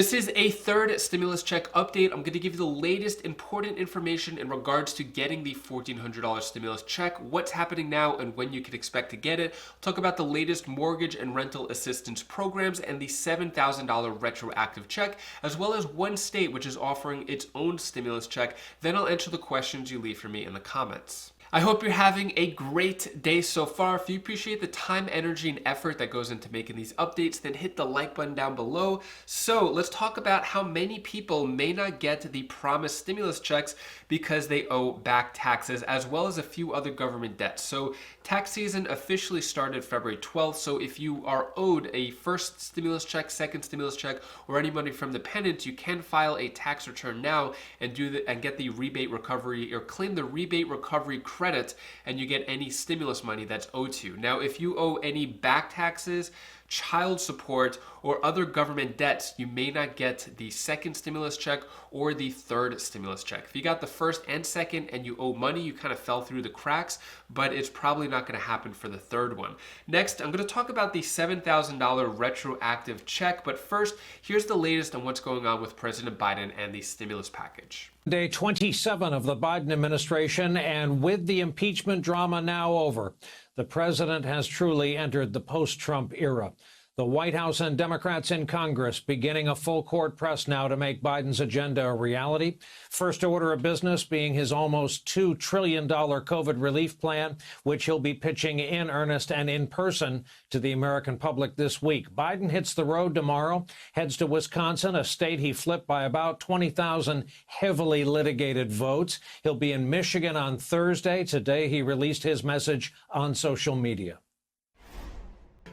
This is a third stimulus check update. I'm going to give you the latest important information in regards to getting the $1,400 stimulus check, what's happening now, and when you can expect to get it. I'll talk about the latest mortgage and rental assistance programs and the $7,000 retroactive check, as well as one state which is offering its own stimulus check. Then I'll answer the questions you leave for me in the comments. I hope you're having a great day so far. If you appreciate the time, energy, and effort that goes into making these updates, then hit the like button down below. So let's talk about how many people may not get the promised stimulus checks because they owe back taxes, as well as a few other government debts. So tax season officially started February 12th. So if you are owed a first stimulus check, second stimulus check, or any money from dependents, you can file a tax return now and get the rebate recovery, or claim the rebate recovery credit, and you get any stimulus money that's owed to you. Now, if you owe any back taxes, child support, or other government debts, you may not get the second stimulus check or the third stimulus check. If you got the first and second and you owe money, you kind of fell through the cracks, but it's probably not going to happen for the third one. Next, I'm going to talk about the $7,000 retroactive check, but first, here's the latest on what's going on with President Biden and the stimulus package. Day 27 of the Biden administration, and with the impeachment drama now over, the president has truly entered the post-Trump era. The White House and Democrats in Congress beginning a full-court press now to make Biden's agenda a reality. First order of business being his almost $2 trillion COVID relief plan, which he'll be pitching in earnest and in person to the American public this week. Biden hits the road tomorrow, heads to Wisconsin, a state he flipped by about 20,000 heavily litigated votes. He'll be in Michigan on Thursday. Today, he released his message on social media.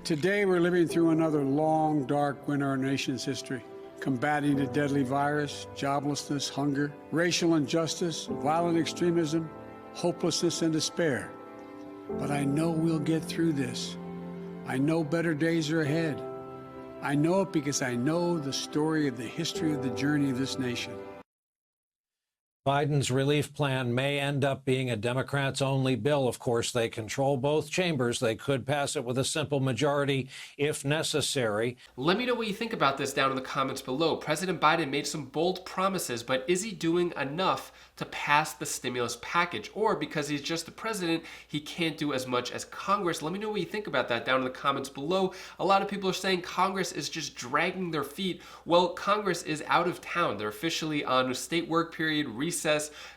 Today, we're living through another long, dark winter in our nation's history, combating the deadly virus, joblessness, hunger, racial injustice, violent extremism, hopelessness, and despair. But I know we'll get through this. I know better days are ahead. I know it because I know the story of the history of the journey of this nation. Biden's relief plan may end up being a Democrats-only bill. Of course, they control both chambers. They could pass it with a simple majority if necessary. Let me know what you think about this down in the comments below. President Biden made some bold promises, but is he doing enough to pass the stimulus package? Or because he's just the president, he can't do as much as Congress? Let me know what you think about that down in the comments below. A lot of people are saying Congress is just dragging their feet. Well, Congress is out of town. They're officially on a state work period, recess,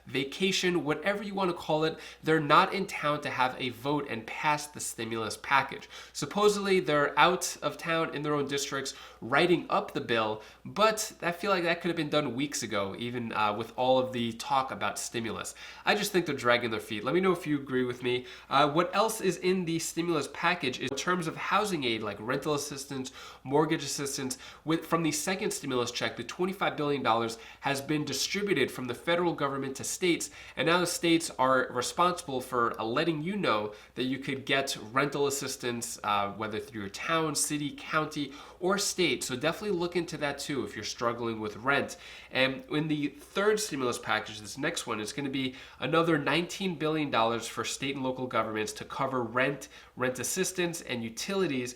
vacation, whatever you want to call it. They're not in town to have a vote and pass the stimulus package. Supposedly, they're out of town in their own districts writing up the bill, but I feel like that could have been done weeks ago, even with all of the talk about stimulus. I just think they're dragging their feet. Let me know if you agree with me. What else is in the stimulus package is in terms of housing aid, like rental assistance, mortgage assistance. From the second stimulus check, the $25 billion has been distributed from the federal government to states, and now the states are responsible for letting you know that you could get rental assistance, whether through your town, city, county, or state. So definitely look into that too if you're struggling with rent. And in the third stimulus package, this next one, is going to be another $19 billion for state and local governments to cover rent assistance, and utilities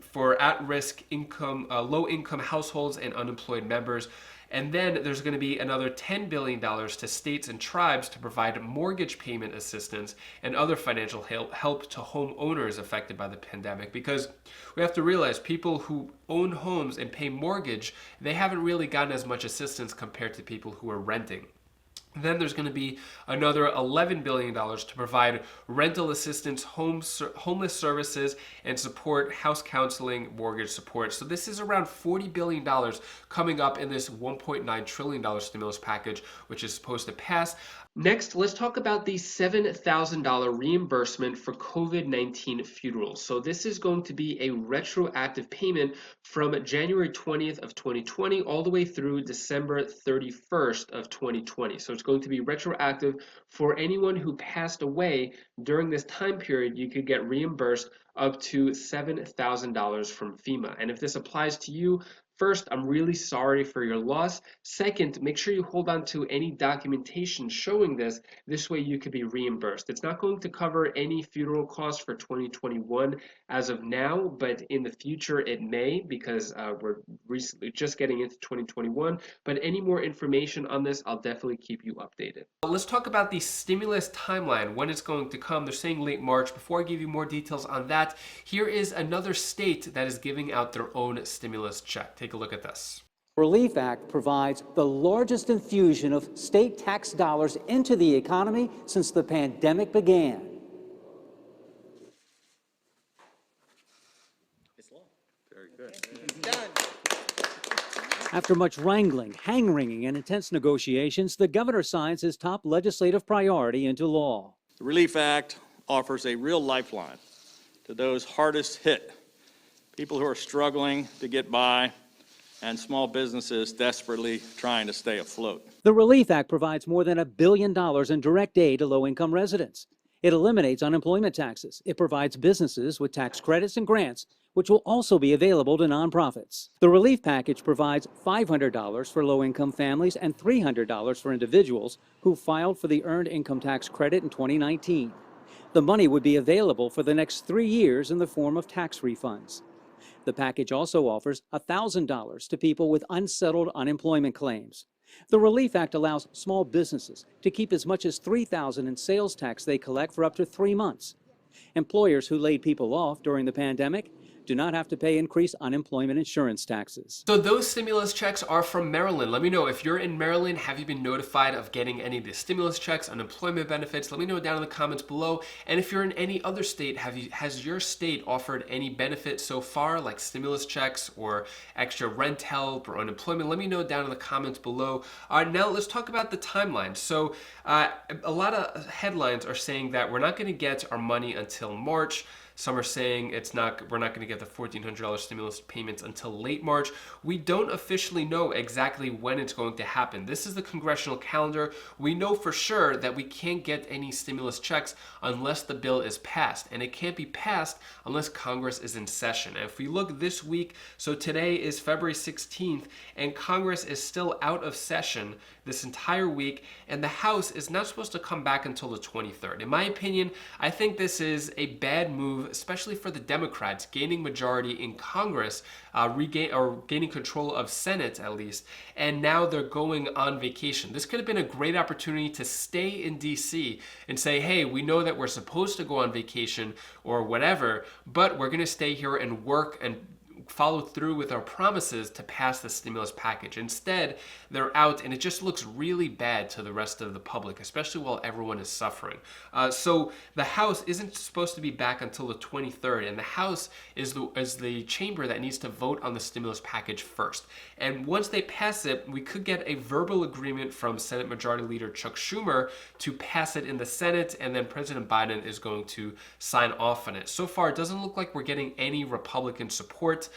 for at-risk income, low-income households and unemployed members. And then there's going to be another $10 billion to states and tribes to provide mortgage payment assistance and other financial help to homeowners affected by the pandemic. Because we have to realize people who own homes and pay mortgage, they haven't really gotten as much assistance compared to people who are renting. Then there's going to be another $11 billion to provide rental assistance, homeless services, and support, house counseling, mortgage support. So this is around $40 billion coming up in this $1.9 trillion stimulus package, which is supposed to pass. Next, let's talk about the $7,000 reimbursement for COVID-19 funerals. So this is going to be a retroactive payment from January 20th of 2020 all the way through December 31st of 2020. So it's going to be retroactive for anyone who passed away during this time period. You could get reimbursed up to $7,000 from FEMA. And if this applies to you, First, I'm really sorry for your loss. Second, make sure you hold on to any documentation showing this. This way you could be reimbursed. It's not going to cover any funeral costs for 2021 as of now, but in the future it may, because we're recently just getting into 2021. But any more information on this, I'll definitely keep you updated. Let's talk about the stimulus timeline, when it's going to come. They're saying late March. Before I give you more details on that, here is another state that is giving out their own stimulus check. Take a look at this. Relief Act provides the largest infusion of state tax dollars into the economy since the pandemic began. Very good. After much wrangling, hand-wringing, and intense negotiations, the governor signs his top legislative priority into law. The Relief Act offers a real lifeline to those hardest hit, people who are struggling to get by, and small businesses desperately trying to stay afloat. The Relief Act provides more than $1 billion in direct aid to low-income residents. It eliminates unemployment taxes. It provides businesses with tax credits and grants, which will also be available to nonprofits. The relief package provides $500 for low-income families and $300 for individuals who filed for the Earned Income Tax Credit in 2019. The money would be available for the next 3 years in the form of tax refunds. The package also offers $1,000 to people with unsettled unemployment claims. The Relief Act allows small businesses to keep as much as $3,000 in sales tax they collect for up to 3 months. Employers who laid people off during the pandemic do not have to pay increased unemployment insurance taxes. So those stimulus checks are from Maryland. Let me know if you're in Maryland, have you been notified of getting any of the stimulus checks, unemployment benefits? Let me know down in the comments below. And if you're in any other state, has your state offered any benefits so far, like stimulus checks or extra rent help or unemployment? Let me know down in the comments below. All right, now let's talk about the timeline. So a lot of headlines are saying that we're not going to get our money until March. Some are saying we're not going to get the $1,400 stimulus payments until late March. We don't officially know exactly when it's going to happen. This is the congressional calendar. We know for sure that we can't get any stimulus checks unless the bill is passed, and it can't be passed unless Congress is in session. And if we look this week, so today is February 16th, and Congress is still out of session this entire week, and the House is not supposed to come back until the 23rd. In my opinion, I think this is a bad move, especially for the Democrats gaining majority in Congress, gaining control of Senate at least, and now they're going on vacation. This could have been a great opportunity to stay in DC and say, hey, we know that we're supposed to go on vacation or whatever, but we're going to stay here and work and follow through with our promises to pass the stimulus package. Instead, they're out, and it just looks really bad to the rest of the public, especially while everyone is suffering. So the House isn't supposed to be back until the 23rd, and the House is the chamber that needs to vote on the stimulus package first. And once they pass it, we could get a verbal agreement from Senate Majority Leader Chuck Schumer to pass it in the Senate, and then President Biden is going to sign off on it. So far, it doesn't look like we're getting any Republican support.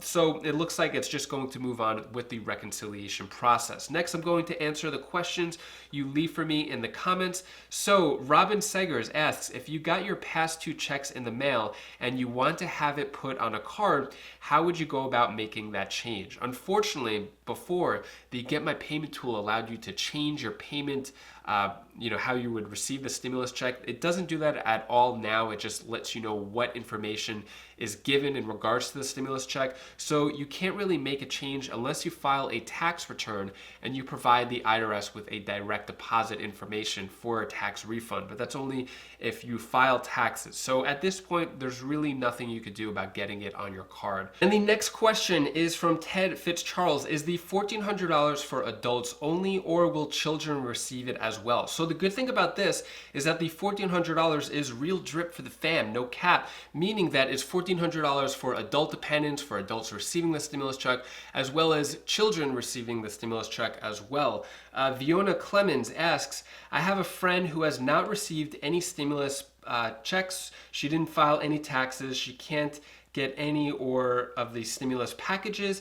So it looks like it's just going to move on with the reconciliation process. Next, I'm going to answer the questions you leave for me in the comments. So Robin Segers asks, if you got your past 2 checks in the mail and you want to have it put on a card, how would you go about making that change? Unfortunately, before, the Get My Payment tool allowed you to change your payment, how you would receive the stimulus check. It doesn't do that at all now. It just lets you know what information is given in regards to the stimulus check. So you can't really make a change unless you file a tax return and you provide the IRS with a direct deposit information for a tax refund. But that's only if you file taxes. So at this point, there's really nothing you could do about getting it on your card. And the next question is from Ted Fitzcharles. Is the $1,400 for adults only, or will children receive it as well? So the good thing about this is that the $1,400 is real drip for the fam, no cap, meaning that it's $1,400 for adult dependents, for adults receiving the stimulus check, as well as children receiving the stimulus check as well. Fiona Clemens asks, I have a friend who has not received any stimulus checks. She didn't file any taxes. She can't get any or of the stimulus packages.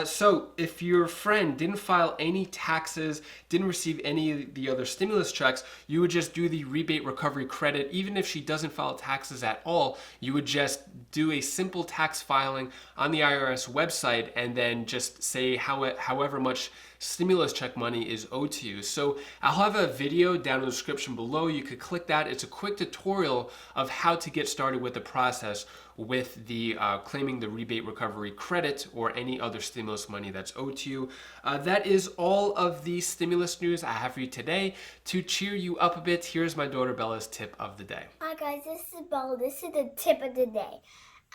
So if your friend didn't file any taxes, didn't receive any of the other stimulus checks, you would just do the rebate recovery credit. Even if she doesn't file taxes at all, you would just do a simple tax filing on the IRS website and then just say however much stimulus check money is owed to you. So I'll have a video down in the description below. You could click that. It's a quick tutorial of how to get started with the process with the claiming the rebate recovery credit or any other stimulus money that's owed to you. That is all of the stimulus news I have for you today. To cheer you up a bit, here's my daughter Bella's tip of the day. Hi guys, this is Bella. This is the tip of the day.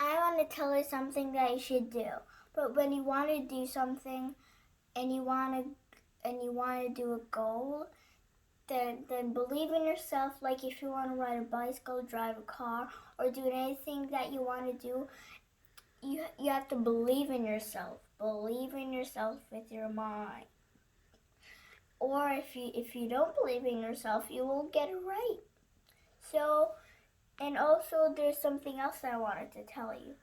I want to tell her something that you should do. But when you want to do something and you want to do a goal, then believe in yourself. Like if you want to ride a bicycle, drive a car, or do anything that you want to do, you have to believe in yourself. Believe in yourself with your mind. Or if you don't believe in yourself, you won't get it right. So, and also there's something else that I wanted to tell you.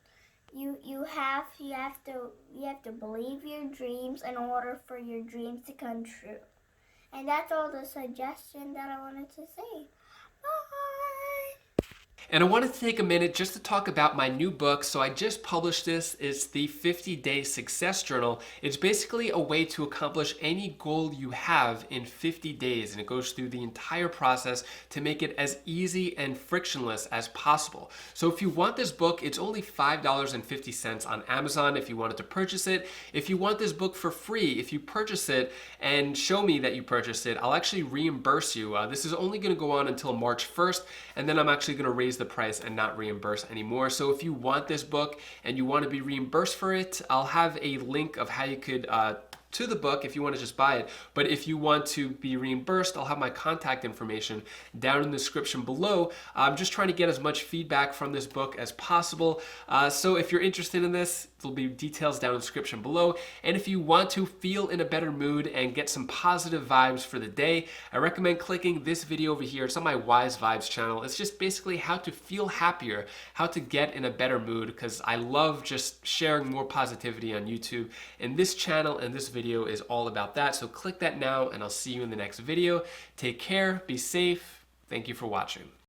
You have to believe your dreams in order for your dreams to come true. And that's all the suggestion that I wanted to say. Bye! And I wanted to take a minute just to talk about my new book. So I just published this. It's the 50-Day Success Journal. It's basically a way to accomplish any goal you have in 50 days. And it goes through the entire process to make it as easy and frictionless as possible. So if you want this book, it's only $5.50 on Amazon if you wanted to purchase it. If you want this book for free, if you purchase it and show me that you purchased it, I'll actually reimburse you. This is only going to go on until March 1st, and then I'm actually going to raise the price and not reimburse anymore. So if you want this book and you want to be reimbursed for it, I'll have a link of how you could to the book if you want to just buy it. But if you want to be reimbursed, I'll have my contact information down in the description below. I'm just trying to get as much feedback from this book as possible. So if you're interested in this, there'll be details down in the description below. And if you want to feel in a better mood and get some positive vibes for the day, I recommend clicking this video over here. It's on my Wise Vibes channel. It's just basically how to feel happier, how to get in a better mood, because I love just sharing more positivity on YouTube. And this channel and this video is all about that. So click that now and I'll see you in the next video. Take care, be safe. Thank you for watching.